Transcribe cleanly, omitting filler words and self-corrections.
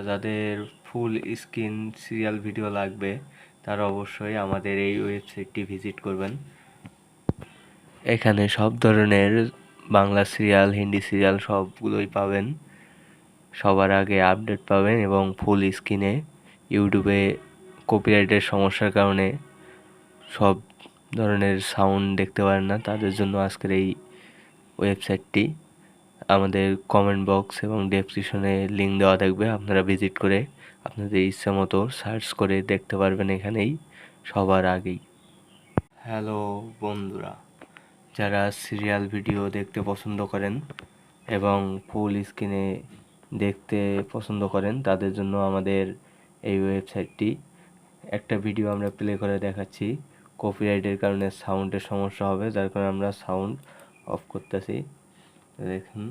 যাদের full screen serial video লাগবে তারা অবশ্যই আমাদের এই ওয়েবসাইটটি ভিজিট করবেন। এখানে সব ধরনের বাংলা সিরিয়াল, হিন্দি সিরিয়াল সবগুলোই পাবেন। সবার আগে আপডেট পাবেন এবং ফুল স্ক্রিনে। ইউটিউবে কপিরাইটের সমস্যার কারণে সব ধরনের সাউন্ড দেখতে পারেন না, তাদের জন্য আজকের এই ওয়েবসাইটটি। আমাদের কমেন্ট বক্স এবং ডেসক্রিপশনে লিঙ্ক দেওয়া থাকবে, আপনারা ভিজিট করে আপনাদের ইচ্ছা মতো সার্চ করে দেখতে পারবেন এখানেই সবার আগেই। হ্যালো বন্ধুরা, যারা সিরিয়াল ভিডিও দেখতে পছন্দ করেন এবং ফুল স্ক্রিনে দেখতে পছন্দ করেন তাদের জন্য আমাদের এই ওয়েবসাইটটি। একটা ভিডিও আমরা প্লে করে দেখাচ্ছি, কপিরাইটের কারণে সাউন্ডের সমস্যা হবে, যার কারণে আমরা সাউন্ড অফ করতেছি। দেখুন,